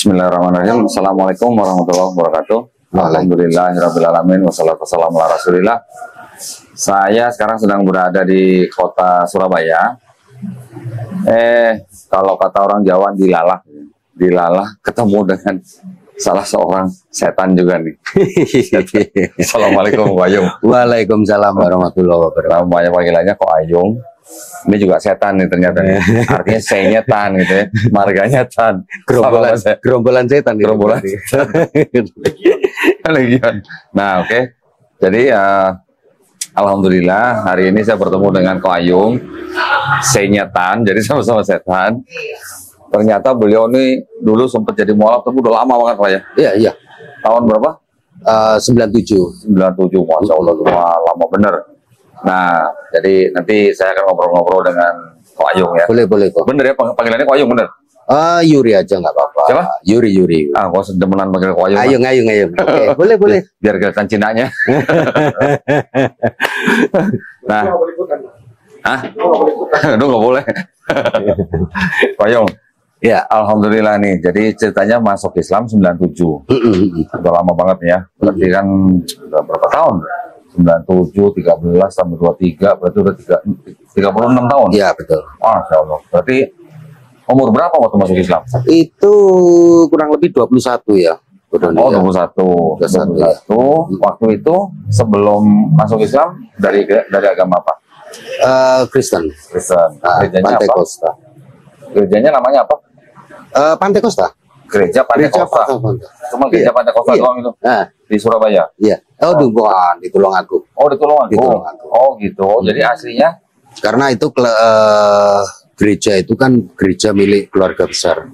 Bismillahirrahmanirrahim. Assalamualaikum warahmatullahi wabarakatuh. Alhamdulillahirrabbilalamin. Wassalatu wassalamu ala rasulillah. Saya sekarang sedang berada di kota Surabaya. Kalau kata orang Jawa, dilalah ketemu dengan salah seorang setan juga nih. Assalamualaikum Ko Ayung. Waalaikumsalam warahmatullahi wabarakatuh. Namanya panggilannya Ko Ayung. Ini juga setan nih ternyata. Artinya setan gitu ya. Marganya tan. Gerombolan setan. Gerombolan. Nah, oke. Jadi alhamdulillah hari ini saya bertemu dengan Ko Ayung. Setan, jadi sama-sama setan. Ternyata beliau ini dulu sempat jadi mualaf, tapi udah lama banget Pak ya. Iya. Tahun berapa? 97. 97, Masya Allah, lama bener. Nah, jadi nanti saya akan ngobrol-ngobrol dengan Ko Ayung ya. Boleh kok. Bener ya, panggilannya Ko Ayung bener? Yuri aja nggak apa-apa. Siapa? Yuri. Kok sedemenan panggil Ko Ayung? Ayung. Oke, boleh. Biar kelihatan Cinanya. Nah. Aduh, nggak boleh. Ko Ayung. Ya, alhamdulillah nih. Jadi ceritanya masuk Islam 97. Udah lama banget ya. Berarti kan udah berapa tahun? 97, 13, sampai 23, berarti udah 36 tahun. Iya, betul. Masya Allah. Berarti umur berapa waktu masuk Islam? Itu kurang lebih 21 ya. Oh, 21. Waktu itu sebelum masuk Islam dari agama apa? Kristen. Gerejanya Pantai apa? Costa. Gerejanya namanya apa? Pantai Costa. Gereja Pantai Costa. Cuma gereja Pantai Costa doang itu. Di Surabaya. Iya. Bukan di Tulungagung. Oh, di Tulungagung. Oh, gitu. Jadi aslinya karena itu gereja itu kan gereja milik keluarga besar.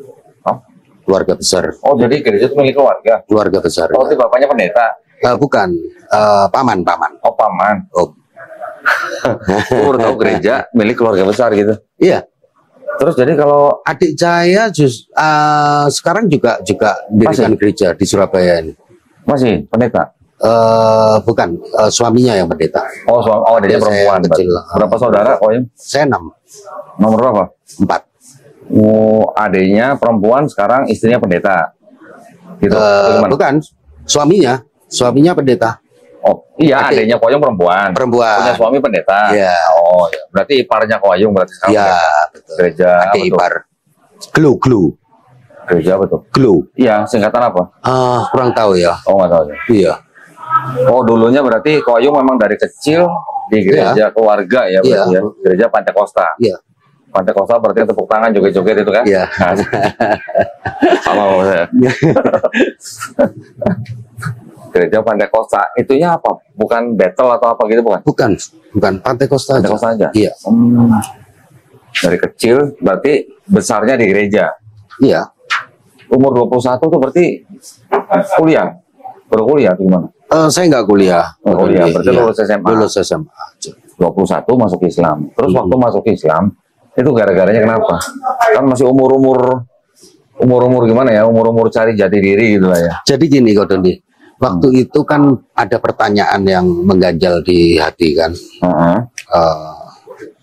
Keluarga besar. Oh, jadi gereja itu milik keluarga. Keluarga besar. Oh, itu bapaknya pendeta. Bukan. Paman. Oh, paman. Oh. Baru tahu gereja milik keluarga besar gitu. Iya. Terus jadi kalau adik saya sekarang juga mendirikan gereja di Surabaya ini. Masih pendeta? Bukan, suaminya yang pendeta. Oh, adiknya perempuan. Kecil. Berapa saudara? Saya 6. Nomor berapa? 4. Oh, adiknya perempuan, sekarang istrinya pendeta. Gitu. Bukan, suaminya pendeta. Oh, iya, adiknya Ko Ayung perempuan. Punya suami pendeta. Iya. Oh, ya. Berarti iparnya Ko Ayung berarti sekarang. Iya, betul. Gereja adik ipar. Glow. Gereja betul. Glow. Iya, singkatan apa? Kurang tahu ya. Oh, nggak tahu ya. Iya. Oh, dulunya berarti Ko Ayung memang dari kecil di gereja keluarga ya berarti ya. Gereja Pantai Costa. Iya. Pantai Costa berarti tepuk tangan joget-joget itu kan? Iya. Sama saya. Gereja Pantai Costa, itunya apa? Bukan battle atau apa gitu bukan? Bukan Pantai Costa aja. Costa aja? Iya. Dari kecil berarti besarnya di gereja? Iya. Umur 21 tuh berarti kuliah? Berkuliah atau gimana? Saya nggak kuliah. Kuliah, berarti lulus SMA? Lulus SMA aja. 21 masuk Islam. Terus waktu masuk Islam, itu gara-garanya kenapa? Kan masih umur-umur gimana ya? Umur-umur cari jati diri gitu lah ya. Jadi gini Ko Doni. Waktu itu kan ada pertanyaan yang mengganjal di hati kan.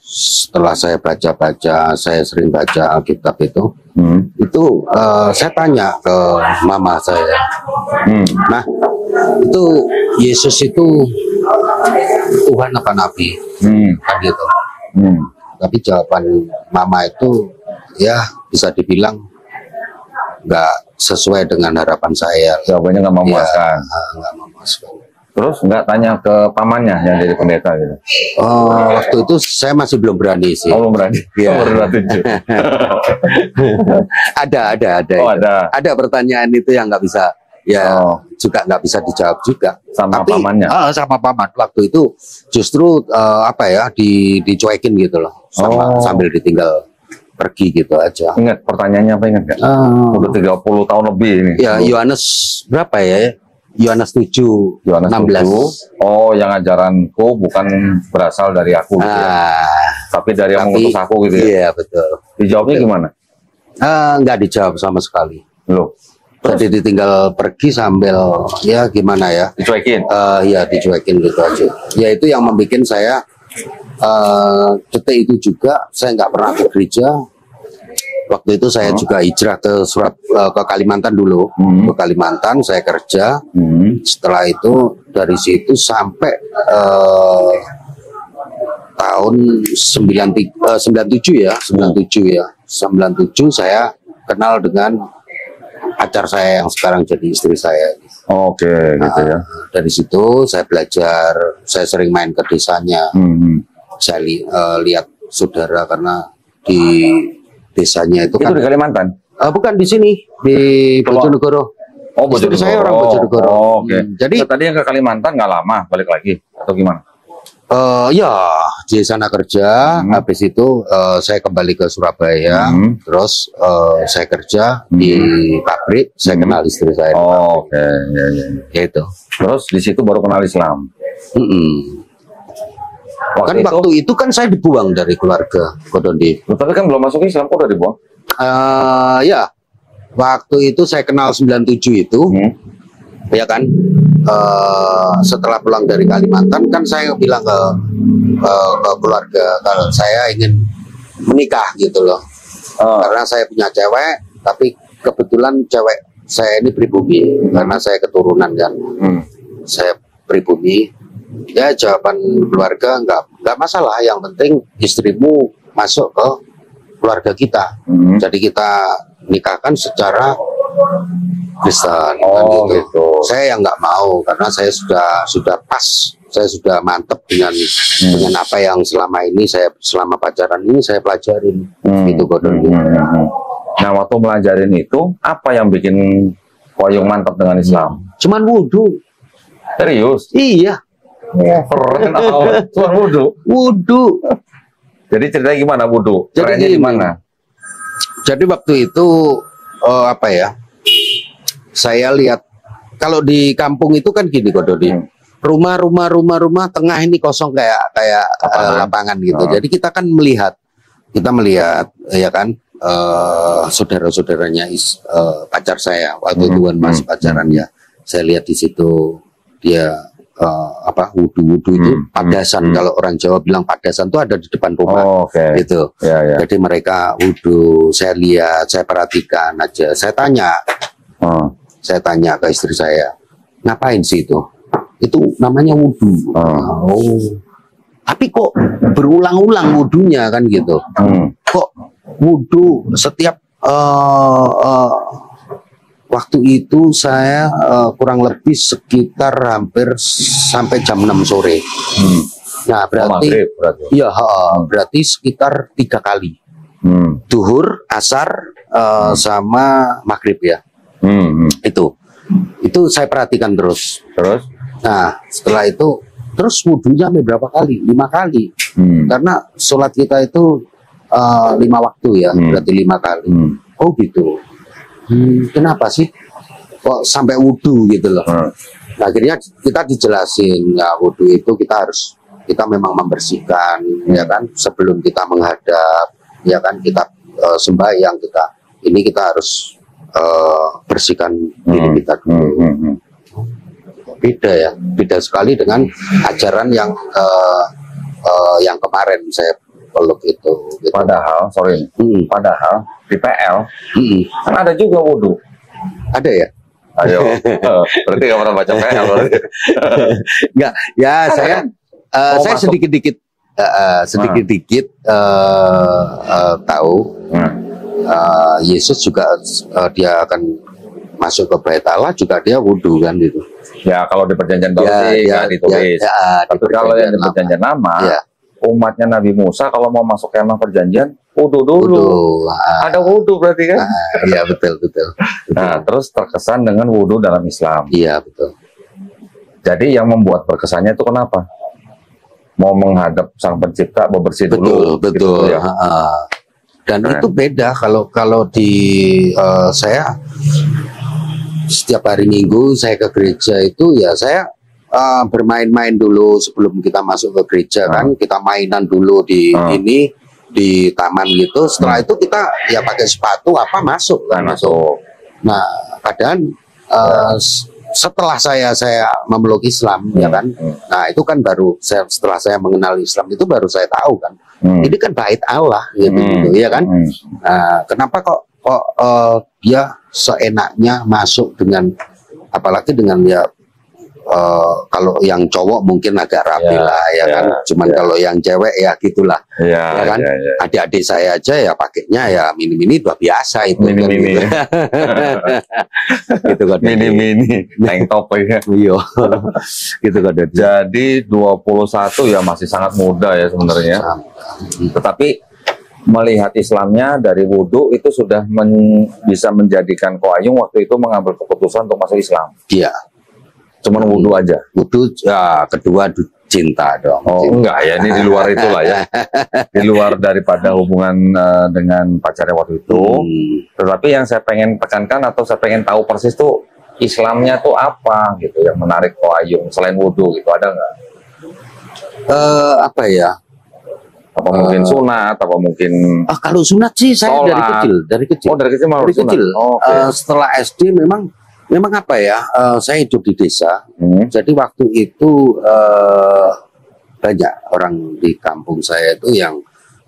Setelah saya baca-baca, saya sering baca Alkitab itu saya tanya ke mama saya. Nah, itu Yesus itu Tuhan apa Nabi? Kan gitu. Tapi jawaban mama itu ya bisa dibilang nggak sesuai dengan harapan saya. Jawabannya nggak memuaskan. Nggak memuaskan. Terus nggak tanya ke pamannya yang jadi pendeta gitu? Waktu itu saya masih belum berani sih. Belum berani? Ya. ada. Ada pertanyaan itu yang nggak bisa, juga nggak bisa dijawab juga. Sama pamannya? Sama paman. Waktu itu justru dicuekin gitu loh, sambil ditinggal pergi gitu aja. Ingat pertanyaannya apa, ingat nggak? Udah 30 tahun lebih ini. Ya, Yohanes berapa ya? Yohanes 7, Yohanes 16. 7. Oh, yang ajaranku bukan berasal dari aku gitu ya. Tapi dari yang mengutus aku gitu ya. Iya, betul. Dijawabnya gimana? Nggak dijawab sama sekali. Loh. Jadi ditinggal pergi sambil ya gimana ya? Dicuekin? Ya dicuekin gitu aja. Ya itu yang membuat saya detik itu juga saya nggak pernah ke gereja. Waktu itu saya juga hijrah ke Kalimantan dulu. Ke Kalimantan saya kerja. Setelah itu dari situ sampai tahun 97 ya. 97 saya kenal dengan pacar saya yang sekarang jadi istri saya. Oke, gitu ya. Dari situ saya belajar, saya sering main ke desanya. Saya lihat saudara karena di desanya itu kan di Kalimantan. Bukan di sini, di Bojonegoro. Oh, Bojonegoro. Istri saya orang Bojonegoro. Oke. Jadi tadi yang ke Kalimantan nggak lama balik lagi atau gimana? ya di sana kerja, habis itu saya kembali ke Surabaya, terus saya kerja di pabrik, saya kenal istri saya. Oke, ya. Itu. Terus di situ baru kenal Islam. Waktu itu kan saya dibuang dari keluarga, Kodondi. Tapi kan belum masuk Islam, kok udah dibuang? Ya, waktu itu saya kenal 97 itu, ya kan. Setelah pulang dari Kalimantan kan saya bilang ke keluarga kalau saya ingin menikah gitu loh. Karena saya punya cewek, tapi kebetulan cewek saya ini pribumi karena saya keturunan kan. Saya pribumi. Ya jawaban keluarga nggak masalah. Yang penting istrimu masuk ke keluarga kita. Jadi kita nikahkan secara Kristen kan gitu. Saya yang nggak mau karena saya sudah pas, saya sudah mantep dengan apa yang selama ini selama pacaran ini saya pelajarin gitu Nah waktu pelajarin itu apa yang bikin Koyong mantap dengan Islam? Cuman wudhu. Serius? Iya. Keren. Cuman wudhu. Jadi ceritanya gimana wudhu? Caranya gimana? Jadi waktu itu apa ya? Saya lihat kalau di kampung itu kan gini Kododi, rumah tengah ini kosong kayak lapangan gitu. Jadi kita kan melihat ya kan saudara-saudaranya pacar saya waktu itu kan masih pacaran ya. Saya lihat di situ dia wudhu itu padasan. Kalau orang Jawa bilang padasan itu ada di depan rumah gitu. Jadi mereka wudhu, saya lihat, saya perhatikan aja. Saya tanya ke istri saya, ngapain sih itu? Itu namanya wudhu. Tapi kok berulang-ulang wudhunya kan gitu? Kok wudhu setiap waktu itu saya kurang lebih sekitar hampir sampai jam 6 sore. Nah berarti berarti sekitar 3 kali. Duhur, asar, sama maghrib ya. Itu saya perhatikan terus. Nah setelah itu terus wudhunya sampai berapa kali? 5 kali. Karena sholat kita itu 5 waktu ya, berarti 5 kali. Oh gitu. Kenapa sih kok sampai wudhu gitu loh? Nah, akhirnya kita dijelasin ya wudhu itu kita memang membersihkan ya kan sebelum kita menghadap ya kan kita sembahyang kita harus bersihkan diri kita dulu. Beda sekali dengan ajaran yang kemarin saya peluk itu. Gitu. Padahal di PL kan ada juga wudhu. Ada ya? Ayo, berarti kamu pernah baca PL? Enggak, ya saya sedikit-dikit tahu. Yesus juga dia akan masuk ke Bait Allah juga dia wudhu kan itu. Ya kalau di perjanjian baru sih nggak ditulis. Tapi kalau yang di perjanjian lama, umatnya Nabi Musa kalau mau masuk kemah perjanjian wudhu dulu. Ada wudhu berarti kan? Iya betul. Nah terus terkesan dengan wudhu dalam Islam. Iya betul. Jadi yang membuat berkesannya itu kenapa? Mau menghadap Sang Pencipta, bebersih dulu. Betul. Gitu, ya? Dan itu beda kalau di saya setiap hari Minggu saya ke gereja itu ya saya bermain-main dulu sebelum kita masuk ke gereja kan kita mainan dulu di taman gitu. Setelah itu kita ya pakai sepatu masuk kan masuk. Nah kadang setelah saya memeluk Islam, ya kan. Nah itu kan baru setelah saya mengenal Islam itu baru saya tahu kan. Ini kan bait Allah gitu, ya kan. Nah, kenapa kok dia seenaknya masuk dengan, apalagi dengan ya. Kalau yang cowok mungkin agak rapi lah ya kan, cuman kalau yang cewek ya gitulah ya kan. Adik-adik saya aja ya pakainya ya mini-mini udah biasa itu mini-mini kan, gitu kan, mini-mini tank top ya. Iya. Gitu kan. Jadi 21 ya masih sangat muda ya sebenarnya. Tetapi melihat Islamnya dari wudhu itu sudah bisa menjadikan Ko Ayung waktu itu mengambil keputusan untuk masuk Islam. Iya. Cuman wudhu aja. Wudhu ya, kedua cinta dong. Oh cinta. enggak ya, ini di luar itulah ya. Di luar daripada hubungan dengan pacarnya waktu itu. Tetapi yang saya pengen tekankan atau saya pengen tahu persis tuh Islamnya tuh apa gitu yang menarik Ko Ayung selain wudhu gitu, ada nggak? Apa ya? Apa mungkin sunat, apa mungkin kalau sunat sih saya sholat. dari kecil. Oh, dari kecil malah dari sunat. kecil. Oh, okay. Setelah SD memang apa ya, saya hidup di desa, jadi waktu itu banyak orang di kampung saya itu yang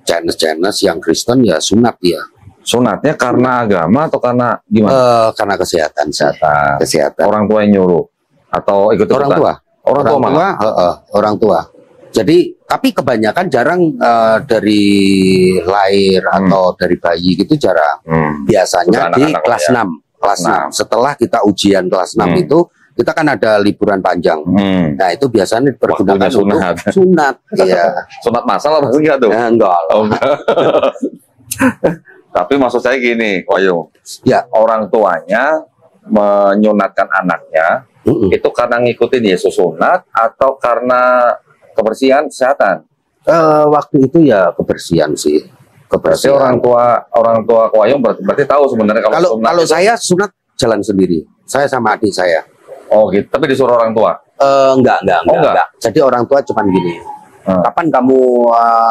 Chinese yang Kristen ya sunat ya. Sunatnya karena agama atau karena gimana? Karena kesehatan. Orang tua yang nyuruh atau ikut orang tua malah. Orang tua. Jadi tapi kebanyakan jarang dari lahir atau dari bayi gitu jarang. Biasanya di kelas 6. Kelas 6. Setelah kita ujian kelas 6 itu kita kan ada liburan panjang. Nah itu biasanya dipergunakan untuk sunat. Iya. Sunat masal apa enggak tuh? Enggak. Oh, enggak. Tapi maksud saya gini, Ko Ayung. Ya. Orang tuanya menyunatkan anaknya itu karena ngikutin Yesus sunat atau karena kebersihan kesehatan? Waktu itu ya kebersihan sih. Berarti orang tua Ko Ayung berarti tahu sebenarnya kalau saya sunat jalan sendiri. Saya sama adik saya. Oh gitu. Tapi disuruh orang tua? Enggak. Jadi orang tua cuman gini. Kapan kamu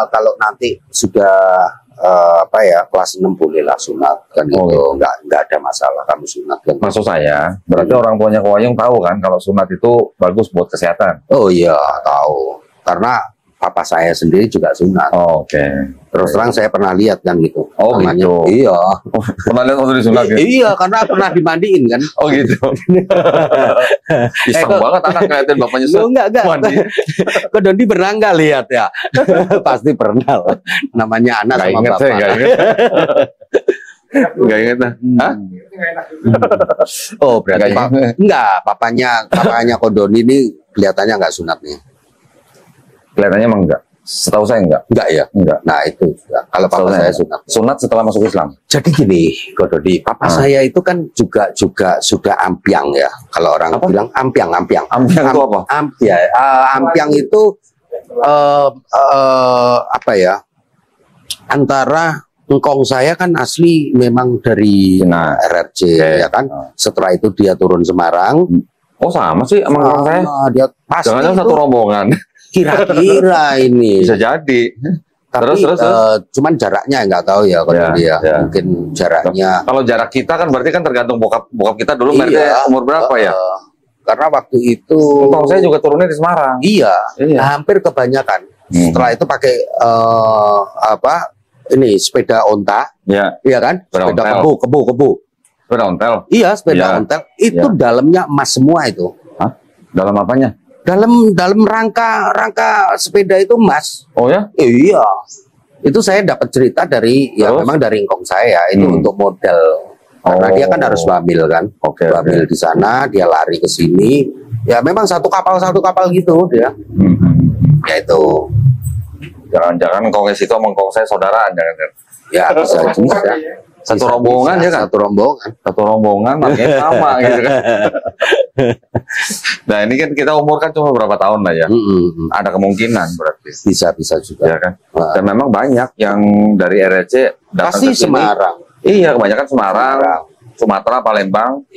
kalau nanti sudah kelas 6 bolehlah sunat kan gitu. Enggak ada masalah kamu sunat kan. Maksud saya, berarti orang tuanya Ko Ayung tahu kan kalau sunat itu bagus buat kesehatan? Oh iya, tahu. Karena papa saya sendiri juga sunat. Oke. Terus terang saya pernah lihat kan gitu. Oh gitu. Iya. Pernah lihat waktu disunat gitu? Iya, karena pernah dimandiin kan. Oh gitu. Iseng banget anak ngeliatin bapaknya sunat. Enggak. Kok Dodi pernah nggak lihat ya? Pasti pernah lah. Namanya anak Gak sama inget, bapak. Saya gak inget. Gak inget lah. Hah? Oh berarti enggak. Papanya Kodoni ini kelihatannya nggak sunat nih. Kelihatannya emang enggak. Setahu saya enggak. Enggak ya? Enggak. Nah itu kalau papa saya sunat. Sunat setelah masuk Islam. Jadi gini, Kododi, papa saya itu kan juga sudah ampiang ya. Kalau orang bilang ampiang. Ampiang itu apa? Ampiang itu apa ya? Antara engkong saya kan asli memang dari RRC ya kan. Setelah itu dia turun Semarang. Oh sama sih sama engkong saya. Dia pasti jangan-jangan satu rombongan. Kira-kira ini bisa jadi. Tapi terus. Cuman jaraknya nggak tahu ya kalau dia. Mungkin jaraknya. Kalau jarak kita kan berarti kan tergantung bokap kita dulu umur berapa ya? Karena waktu itu engkong saya juga turunnya di Semarang. Iya. Hampir kebanyakan. Setelah itu pakai ini sepeda onta. Iya kan? Sepeda kebu. Sepeda ontel. Iya, sepeda ontel. Itu dalamnya emas semua itu. Hah? Dalam apanya? Dalam rangka sepeda itu emas. Oh ya? Iya. Itu saya dapat cerita dari memang dari engkong saya itu untuk modal. Karena dia kan harus wamil kan. Wamil di sana, dia lari ke sini. Ya memang satu kapal gitu dia. Ya itu. Jangan-jangan engkong situ sama engkong saya saudaraan jangan-jangan. Ya bisa. Satu rombongan ya kan? Satu rombongan makanya sama gitu kan. Nah ini kan kita umur kan cuma berapa tahun lah ya. Ada kemungkinan berarti. Bisa juga. Ya kan? Dan memang banyak yang dari RRC datang pasti ke sini. Semarang. Iya kebanyakan Semarang, Sumatera, Palembang,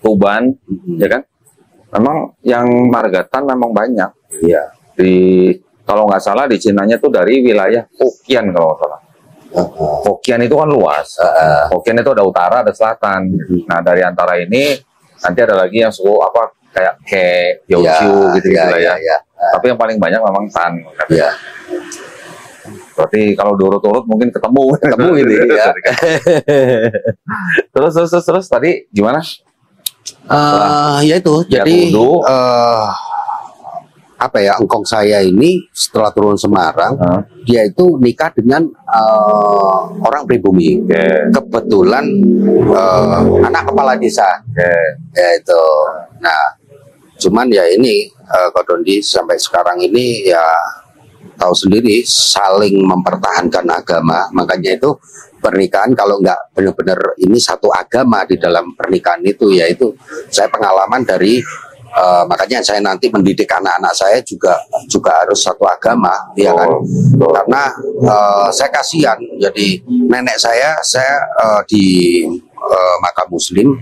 Tuban, ya kan? Memang yang Margatan memang banyak. Iya. Kalau nggak salah di Cinanya tuh dari wilayah Hokkien kalau nggak salah. Hokkien itu kan luas. Hokkien itu ada utara, ada selatan. Nah dari antara ini Nanti ada lagi yang suku apa kayak Teochew gitu lah ya. Tapi yang paling banyak memang Tan. Ya. Berarti kalau diurut-urut mungkin ketemu ini ya. terus tadi gimana? Ya itu jadi apa ya, engkong saya ini setelah turun Semarang dia itu nikah dengan orang pribumi. Kebetulan anak kepala desa. Ya itu. Nah, cuman ya ini Kodondi sampai sekarang ini ya tahu sendiri saling mempertahankan agama, makanya itu pernikahan kalau nggak benar-benar ini satu agama di dalam pernikahan itu, yaitu saya pengalaman dari makanya saya nanti mendidik anak-anak saya juga harus satu agama, ya kan? Karena saya kasihan, jadi nenek saya di makam Muslim,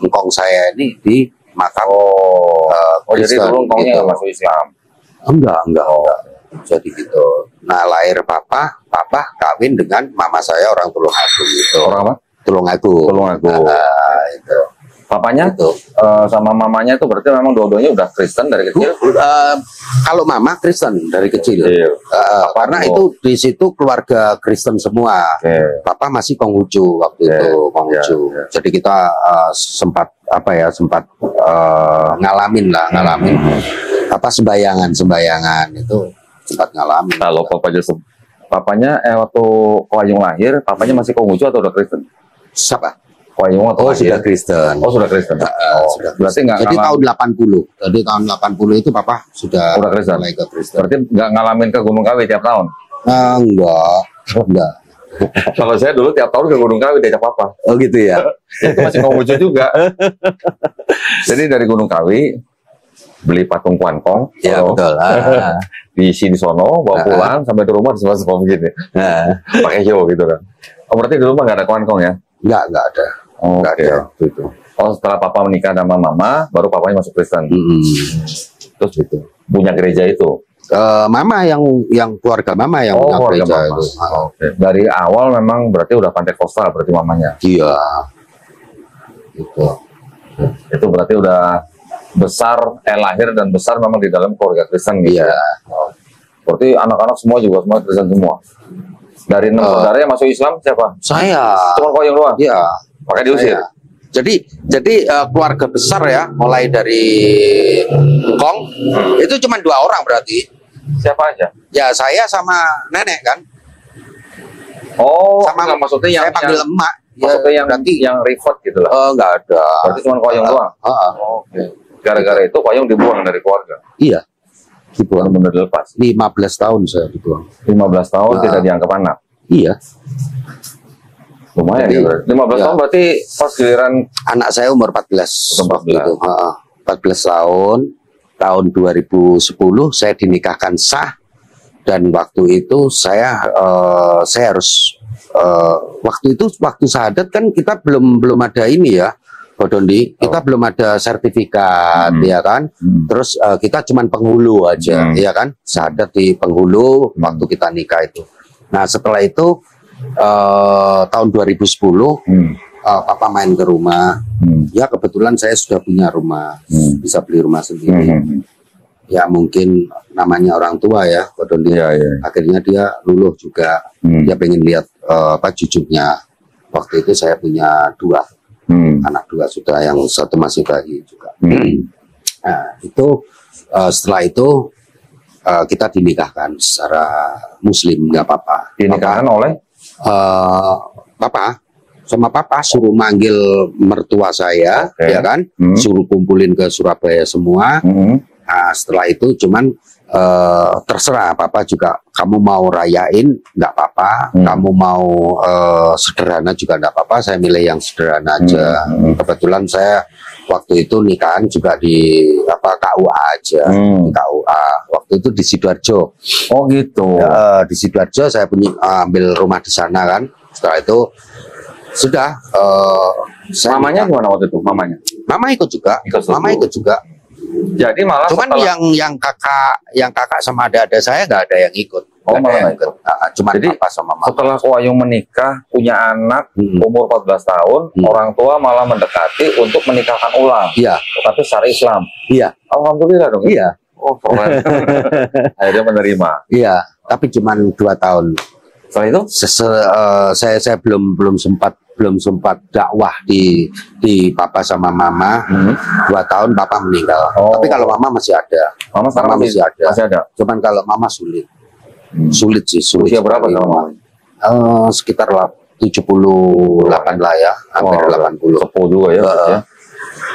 engkong saya ini di makam Kristen. Jadi dulu engkongnya gitu. masuk Islam. Enggak. Jadi gitu. Nah, lahir papa kawin dengan mama saya orang Tulungagung gitu. Orang apa? Tulungagung. Itu. Papanya itu sama mamanya itu berarti memang dua-duanya udah Kristen dari kecil. Kalau mama Kristen dari kecil. Karena itu di situ keluarga Kristen semua. Papa masih Konghucu waktu itu, Konghucu. Jadi kita sempat ngalamin apa sembayangan itu sempat ngalamin. Kalau papanya waktu Koayung lahir, papanya masih Konghucu atau udah Kristen? Siapa? Koayung atau sudah Kristen. Sudah Kristen. Sudah. Berarti jadi tahun 80. Jadi tahun 80 itu papa sudah Kristen. Mulai ke Kristen. Berarti nggak ngalamin ke Gunung Kawi tiap tahun? Enggak. Kalau saya dulu tiap tahun ke Gunung Kawi diajak papa. Oh gitu ya. Itu masih Konghucu juga. Jadi dari Gunung Kawi beli patung kuankong, ya betul. Diisi di sono, bawa pulang sampai di rumah semua begini, pakai show gitu kan. Oh berarti di rumah nggak ada kuankong ya? Nggak ada. Nggak ada. Itu. Oh setelah papa menikah sama mama, baru papanya masuk Kristen. Terus itu punya gereja itu. Mama yang keluarga mama yang punya gereja itu. Dari awal memang berarti udah Pantekosta berarti mamanya. Iya. Itu berarti udah lahir dan besar memang di dalam keluarga Kristen gitu. Iya. Berarti anak-anak semua Kristen semua. Dari 6 saudara yang masuk Islam siapa? Saya. Cuma Koyong doang? Iya. Pakai diusir? Jadi keluarga besar ya, mulai dari Kong, itu cuma 2 orang berarti. Siapa aja? Ya saya sama nenek kan. Oh, sama maksudnya yang saya panggil emak. Maksudnya yang revert gitu lah? Nggak ada. Berarti cuma Koyong doang? Oke. Gara-gara itu Koyong dibuang dari keluarga? Iya. Dibuang. Benar dilepas? 15 tahun saya dibuang. 15 tahun tidak dianggap anak? Iya. Lumayan ya berarti. 15 tahun berarti pas giliran anak saya umur 14. 14 tahun. Tahun 2010 saya dinikahkan sah, dan waktu itu saya harus waktu syahadat kan kita belum ada ini ya, Kodondi, kita belum ada sertifikat, ya kan. Terus kita cuman penghulu aja, ya kan, syahadat di penghulu waktu kita nikah itu. Nah setelah itu tahun 2010 papa main ke rumah, ya kebetulan saya sudah punya rumah, bisa beli rumah sendiri. Ya mungkin namanya orang tua ya, Kodondi. Akhirnya dia luluh juga, dia pengen lihat cucunya. Waktu itu saya punya 2 anak, 2 sudah, yang 1 masih bayi juga. Nah itu setelah itu kita dinikahkan secara Muslim, nggak apa-apa. Dinikahkan oleh papa, sama papa suruh manggil mertua saya, ya kan, suruh kumpulin ke Surabaya semua. Nah, setelah itu cuman terserah papa juga, kamu mau rayain nggak apa-apa, kamu mau sederhana juga nggak apa-apa, saya milih yang sederhana aja. Kebetulan saya waktu itu nikahan juga di KUA aja, di KUA. Waktu itu di Sidoarjo. Oh gitu. Di Sidoarjo saya punya ambil rumah di sana kan. Setelah itu sudah. Mamanya gimana waktu itu? Mama ikut juga. Mama ikut juga. Jadi malah cuman yang kakak sama adik-adik saya nggak ada yang ikut. Oh, Nggak ada malah yang nggak ikut. cuma Jadi, papa sama mama. Setelah Ko Ayung menikah, punya anak umur 14 tahun, orang tua malah mendekati untuk menikahkan ulang. Iya. Tapi secara Islam. Iya. Alhamdulillah dong. Iya. Oh, keren. Akhirnya menerima. Iya, tapi cuma 2 tahun. Setelah itu? Saya belum sempat dakwah di papa sama mama. 2 tahun papa meninggal. Oh. Tapi kalau mama masih ada. Mama sekarang masih ada. Masih ada. Cuman kalau mama sulit. Sulit sih, sulit. Usia berapa kalau mama? Sekitar 78 lah ya, hampir 80. Sepuh juga ya.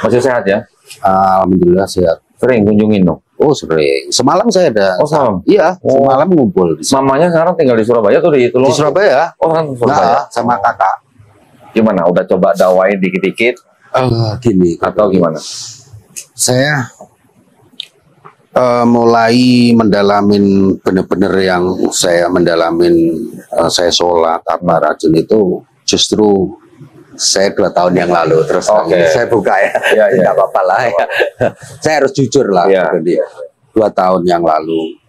Masih sehat ya? Alhamdulillah sehat. Sering kunjungin dong? Oh sering. Semalam saya ada. Oh semalam? Iya, semalam ngumpul. Mamanya sekarang tinggal di Surabaya tuh di Tulung? Di Surabaya. Oh kan Surabaya. Sama kakak. Gimana? Udah coba dakwain dikit-dikit? Gini. Atau gimana? Saya mulai mendalamin bener-bener yang saya mendalamin, saya sholat apa rajin itu justru saya 2 tahun yang lalu. Terus saya buka ya, tidak apa-apa lah ya. Saya harus jujur lah. 2 tahun yang lalu.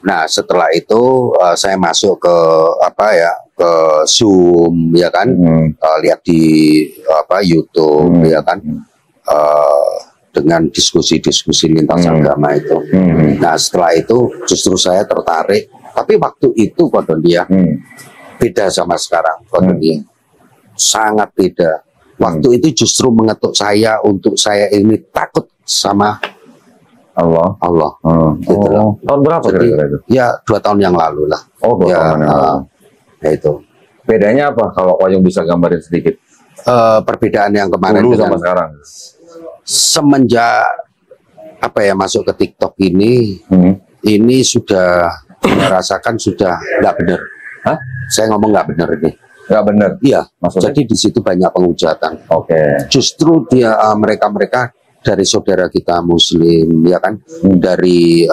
Nah setelah itu saya masuk ke ke Zoom ya kan, lihat di YouTube ya kan. Dengan diskusi-diskusi lintas agama itu. Nah setelah itu justru saya tertarik. Tapi waktu itu dia beda sama sekarang. Dia sangat beda. Waktu itu justru mengetuk saya untuk saya ini takut sama Allah. Gitu loh. Tahun berapa kira-kira itu? Ya 2 tahun yang lalu lah. Oh 2 tahun yang lalu. Ya itu. Bedanya apa kalau Ko Ayung bisa gambarin sedikit? Perbedaan yang kemarin dulu sama sekarang. Semenjak masuk ke TikTok ini sudah merasakan sudah nggak benar. Hah? Saya ngomong nggak benar ini. Nggak benar? Iya. Maksudnya? Jadi di situ banyak penghujatan. Oke. Justru mereka dari saudara kita Muslim, ya kan, dari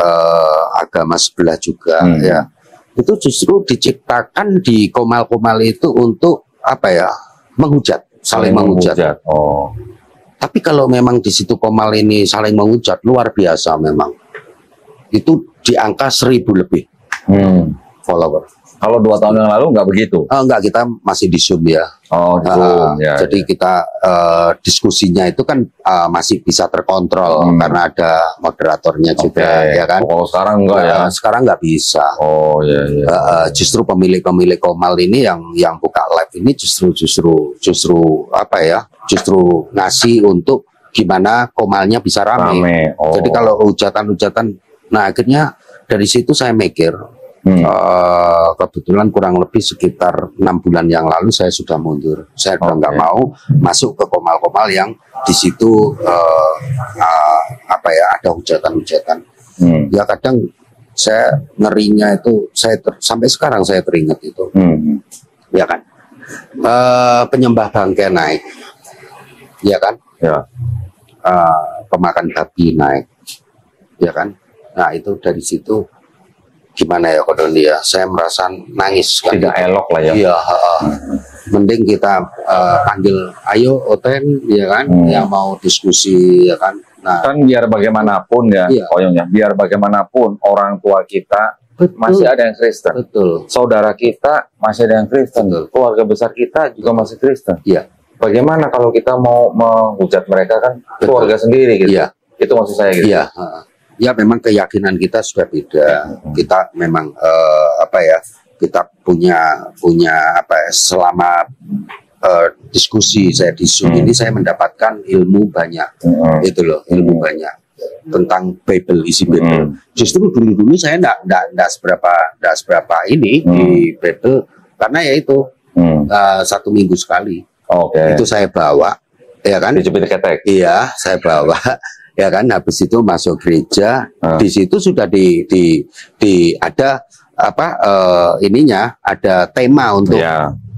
agama sebelah juga, ya. Itu justru diciptakan di komal-komal itu untuk menghujat, saling menghujat. Oh. Tapi kalau memang di situ komal ini saling menghujat luar biasa memang. Itu di angka 1000 lebih follower. Kalau 2 tahun yang lalu nggak begitu? Enggak, kita masih di Zoom ya. Oh, di Zoom. Jadi kita diskusinya itu kan masih bisa terkontrol karena ada moderatornya juga, ya kan? Kalau sekarang enggak ya? Sekarang nggak bisa. Oh iya. Justru pemilik komal ini yang buka live ini justru ngasih untuk gimana komalnya bisa rame. Oh. Jadi kalau hujatan-hujatan, nah akhirnya dari situ saya mikir. Kebetulan kurang lebih sekitar 6 bulan yang lalu saya sudah mundur. Saya udah nggak mau masuk ke komal-komal yang di situ ada hujatan-hujatan. Ya kadang saya ngerinya itu sampai sekarang saya teringat itu. Ya kan. Penyembah bangkai naik. Ya kan. Ya. Pemakan babi naik. Ya kan. Nah itu dari situ gimana ya dia, saya merasa nangis kan. Tidak elok lah ya. Iya, mending kita panggil ayo Oten ya kan, yang mau diskusi ya kan. Nah, kan biar bagaimanapun ya, Ko Ayung ya, biar bagaimanapun orang tua kita masih ada yang Kristen. Betul. Saudara kita masih ada yang Kristen. Keluarga besar kita juga masih Kristen. Iya. Bagaimana kalau kita mau menghujat mereka kan keluarga sendiri gitu. Iya. Itu maksud saya gitu. Iya. Ya memang keyakinan kita sudah beda. Kita memang kita punya selama diskusi saya di Zoom ini saya mendapatkan ilmu banyak. Itu loh, ilmu banyak tentang Bible, isi Bible. Justru dulu saya enggak seberapa ini di Bible karena ya itu 1 minggu sekali. Itu saya bawa, ya kan? Dijepit ketek. Iya, saya bawa. Ya kan, habis itu masuk gereja, di situ sudah ada ada tema untuk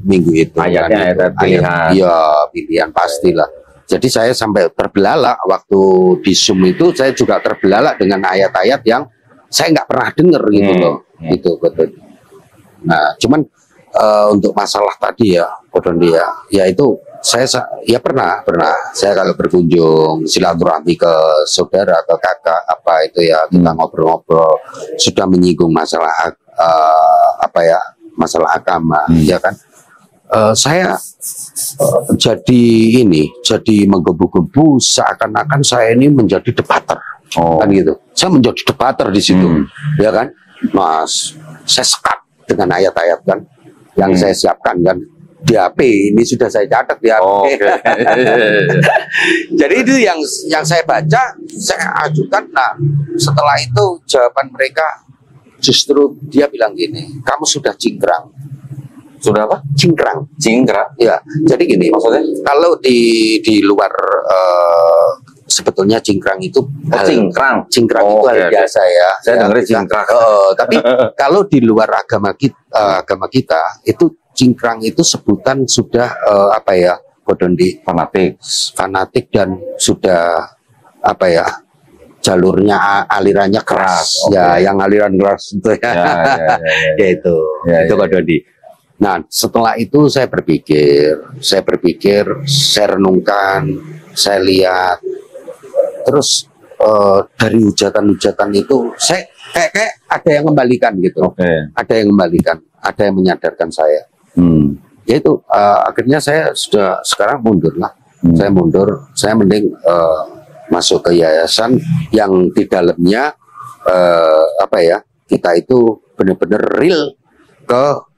minggu itu. Ayatnya kan, pilihan. Iya, pilihan pastilah. Jadi saya sampai terbelalak waktu di Zoom itu, saya juga terbelalak dengan ayat-ayat yang saya nggak pernah dengar gitu loh. Gitu, betul. Nah, cuman untuk masalah tadi ya, ya itu saya pernah saya kalau berkunjung silaturahmi ke saudara, ke kakak kita ngobrol-ngobrol sudah menyinggung masalah apa ya, masalah agama, ya kan. Saya jadi menggebu-gebu seakan-akan saya ini menjadi debater, kan gitu. Saya menjadi debater di situ, ya kan. Mas, saya sekat dengan ayat-ayat kan yang saya siapkan kan di HP, ini sudah saya catat di HP. Jadi itu yang saya baca, saya ajukan. Nah, setelah itu jawaban mereka justru dia bilang gini, kamu sudah cingkrang. Sudah apa? Cingkrang. Cingkrang. Ya, jadi gini. Maksudnya? Kalau di luar sebetulnya cingkrang itu cingkrang. Cingkrang itu hal biasa ya. Saya dengar cingkrang. Tapi kalau di luar agama kita itu cingkrang itu sebutan sudah apa ya? Kodondi fanatik dan sudah apa ya? Jalurnya alirannya keras. Ya, yang aliran keras itu ya. Ya itu Kodondi. Nah, setelah itu saya berpikir, saya renungkan, saya lihat, terus dari hujatan-hujatan itu, saya kayak ada yang kembalikan gitu, ada yang kembalikan, ada yang menyadarkan saya. Yaitu akhirnya saya sudah sekarang mundur lah, saya mending masuk ke yayasan yang di dalamnya apa ya, kita itu benar-benar real ke.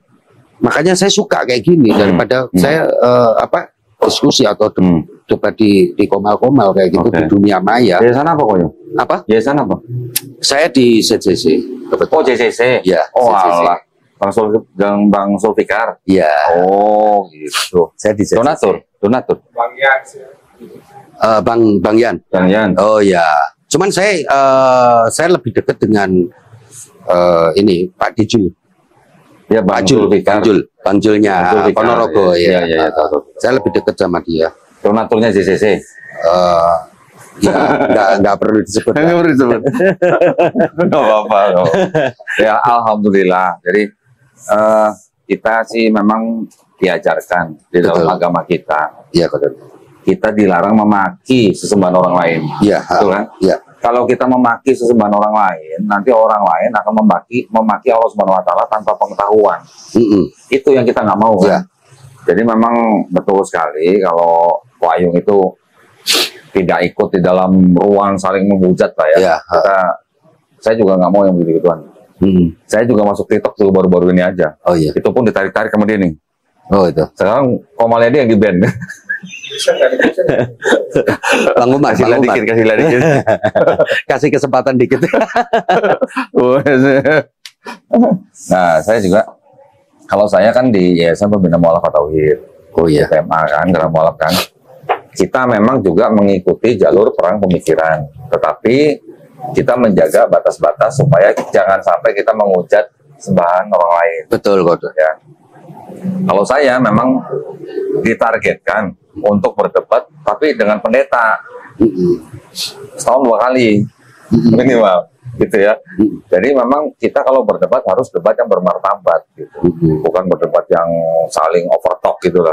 Makanya saya suka kayak gini daripada saya apa diskusi atau debat di komal-komal kayak gitu di dunia maya. Yayasan apa kok? Apa? Yayasan apa? Saya di CCC. Oh, JCC. Ya. Oh, alah. Bang Sulfikar. Iya. Oh, gitu. Saya di CCC. Donatur. Bang Yan. Bang Yan. Oh ya. Cuman saya lebih dekat dengan ini Pak Dijul. Ya, Bang Julnya Ponorogo ya. Saya lebih dekat sama dia. Donaturnya JCC. Ya, nggak perlu disebut. Nggak perlu disebut. Nggak apa-apa. Ya, alhamdulillah. Jadi kita sih memang diajarkan di dalam agama kita. Iya, kita dilarang memaki sesembahan orang lain. Iya, betul kan? Iya. Kalau kita memaki sesembahan orang lain, nanti orang lain akan memaki Allah Subhanahu Wa Taala tanpa pengetahuan. Itu yang kita nggak mau kan. Jadi memang betul sekali kalau Wayung itu tidak ikut di dalam ruang saling menghujat lah ya. Saya juga nggak mau yang begitu-gituan. Saya juga masuk TikTok dulu baru-baru ini aja. Oh iya. Itu pun ditarik-tarik sama dia nih. Oh itu. Sekarang Komalnya dia yang di ban. Bang Umar, kasih dikit. Kasih kesempatan dikit. Nah, saya juga, kalau saya kan di Yayasan Pembina Mualaf Tauhid. Oh iya. PMA kan, Gerah Mualaf kan. Kita memang juga mengikuti jalur perang pemikiran, tetapi kita menjaga batas-batas supaya jangan sampai kita menghujat sembahan orang lain. Betul, ya. Kalau saya memang ditargetkan untuk berdebat, tapi dengan pendeta setahun 2 kali minimal, gitu ya. Jadi memang kita kalau berdebat harus debat yang bermartabat, gitu. Bukan berdebat yang saling overtalk gitu lah.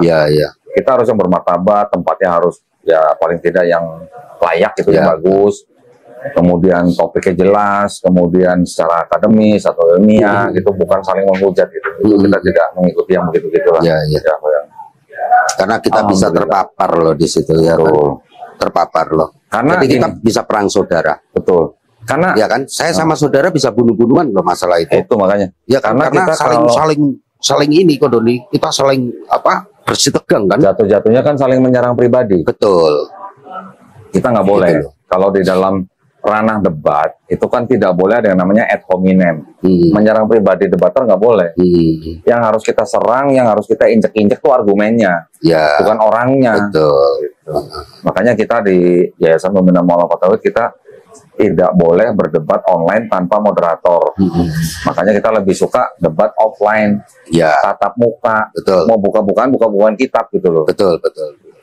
Kita harus yang bermartabat, tempatnya harus ya paling tidak yang layak gitu, yang bagus. Kemudian topiknya jelas, kemudian secara akademis atau ilmiah gitu, bukan saling menghujat gitu. Kita tidak mengikuti yang begitu-gitu lah. Karena kita bisa terpapar loh di situ ya kan? Terpapar loh. Karena jadi kita bisa perang saudara. Betul. Karena ya kan, saya sama saudara bisa bunuh-bunuhan loh masalah itu. Itu makanya. Ya karena kita saling ini kok Doni, kita saling apa bersitegang kan. Jatuh-jatuhnya kan saling menyerang pribadi. Betul. Kita nggak boleh. Kalau di dalam ranah debat itu kan tidak boleh ada yang namanya ad hominem. Menyerang pribadi debater nggak boleh. Yang harus kita serang, yang harus kita injek-injek tuh argumennya, bukan orangnya. Betul. Gitu. Makanya kita di Yayasan Pembina Mualaf Tauhid kita tidak boleh berdebat online tanpa moderator. Makanya kita lebih suka debat offline, tatap muka. Betul. Mau buka-bukaan kitab gitu loh. Betul.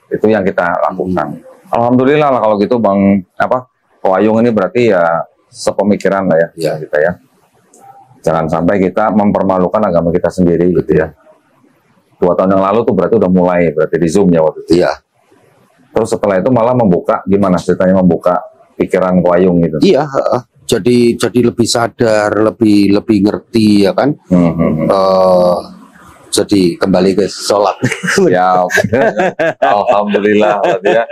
Itu yang kita lakukan. Alhamdulillah lah kalau gitu Bang Wayung ini berarti ya sepemikiran lah ya kita ya. Jangan sampai kita mempermalukan agama kita sendiri gitu ya. 2 tahun yang lalu tuh berarti udah mulai berarti di Zoom ya waktu itu. Iya. Terus setelah itu malah membuka, gimana ceritanya membuka pikiran Wayung gitu? Iya. jadi lebih sadar, lebih ngerti ya kan. Jadi kembali ke sholat. Ya, alhamdulillah berarti ya.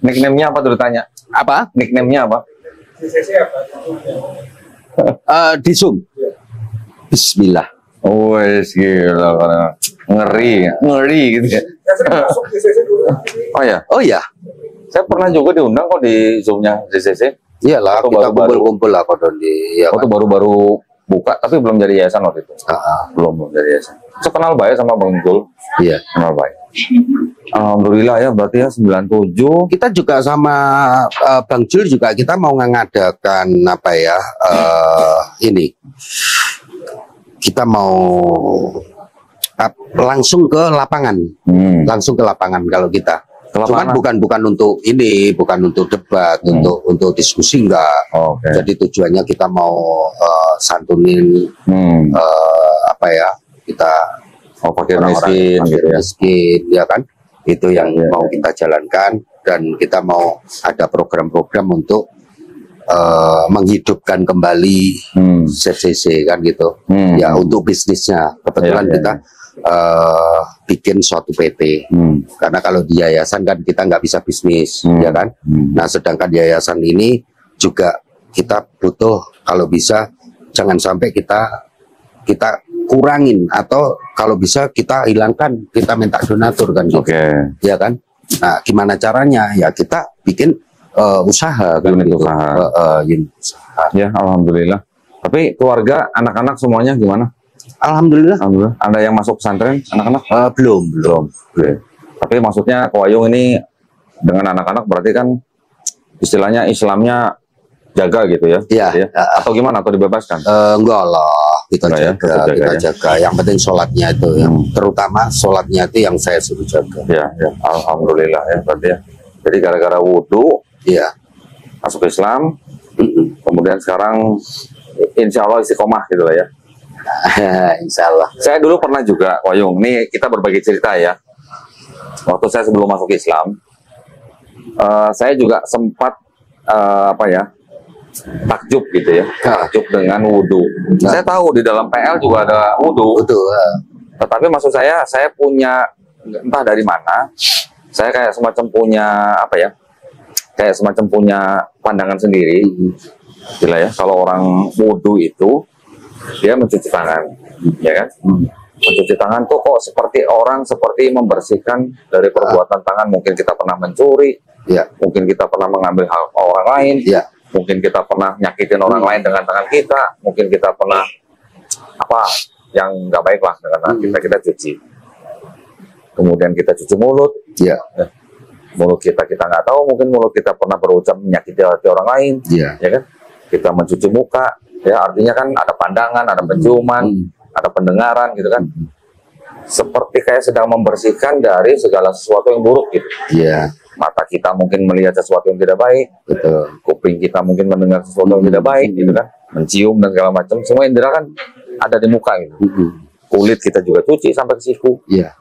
Nickname-nya apa tuh ditanya? Apa? Nickname-nya apa? Di Zoom. Bismillah. Wes gila, ngeri gitu ya. Oh ya, Oh ya, saya pernah juga diundang kok di Zoom-nya JCC. iyalah Atau kita baru-baru. kumpul-kumpul lah kodon di. Ya Waktu kan? baru-baru buka, tapi belum jadi yayasan waktu itu. Belum jadi yayasan. Saya kenal baik sama Bang Jul, Iya. kenal baik. Alhamdulillah ya, berarti ya 97. Kita juga sama Bang Jul juga kita mau mengadakan apa ya ini. Kita mau langsung ke lapangan, langsung ke lapangan kalau kita. Ke Cuman lapangan? bukan untuk ini, bukan untuk debat, untuk diskusi enggak. Oke. Jadi tujuannya kita mau santunin apa ya, kita Oh, fakir orang-orang miskin fakir gitu ya. miskin, ya kan? Itu yang Iya, mau kita jalankan, dan kita mau ada program-program untuk menghidupkan kembali CCC kan gitu. Ya untuk bisnisnya. Kebetulan Iya, iya, kita bikin suatu PT. Karena kalau di yayasan kan kita nggak bisa bisnis, ya kan? Nah, sedangkan yayasan ini juga kita butuh, kalau bisa jangan sampai kita kurangin, atau kalau bisa kita hilangkan, kita minta donatur kan gitu. Oke. Ya kan? Nah, gimana caranya? Ya kita bikin usaha kan Unit gitu. usaha. Unit usaha. Ya, alhamdulillah. Tapi keluarga, anak-anak semuanya gimana? Alhamdulillah. Alhamdulillah. Ada yang masuk pesantren, anak-anak? Belum. Tapi maksudnya Ko Ayung ini dengan anak-anak berarti kan istilahnya Islamnya jaga gitu ya? Iya. Ya? Atau gimana? Atau dibebaskan? Enggak lah, kita Enggak ya, jaga, tetap jaga kita ya. jaga. Yang penting sholatnya itu, yang terutama sholatnya itu yang saya suruh jaga. Ya, alhamdulillah ya berarti ya. Jadi gara-gara wudhu Iya. masuk Islam, kemudian sekarang insya Allah istiqomah gitu lah ya. Insya Allah. Saya dulu pernah juga, Ko Ayung, nih kita berbagi cerita ya. Waktu saya sebelum masuk Islam, saya juga sempat apa ya, takjub gitu ya, takjub dengan wudhu. Saya tahu di dalam PL juga ada wudhu, Betul. tetapi maksud saya punya, entah dari mana, saya kayak semacam punya apa ya, kayak semacam punya pandangan sendiri, gila ya, kalau orang wudhu itu dia mencuci tangan, ya kan? Mencuci tangan tuh kok seperti membersihkan dari perbuatan tangan. Mungkin kita pernah mencuri, Ya. mungkin kita pernah mengambil hak orang lain, Ya. mungkin kita pernah nyakitin orang lain dengan tangan kita, mungkin kita pernah apa yang nggak baik lah dengan tangan kita cuci. Kemudian kita cuci mulut, Ya. mulut kita nggak tahu, mungkin mulut kita pernah berucap menyakiti hati orang lain, Ya. ya kan? Kita mencuci muka, ya artinya kan ada pandangan, ada penciuman, ada pendengaran gitu kan. Seperti kayak sedang membersihkan dari segala sesuatu yang buruk gitu. Ya. Mata kita mungkin melihat sesuatu yang tidak baik, Betul. kuping kita mungkin mendengar sesuatu yang tidak baik gitu kan, mencium dan segala macam. Semua indera kan ada di muka gitu. Kulit kita juga cuci sampai ke siku. Ya.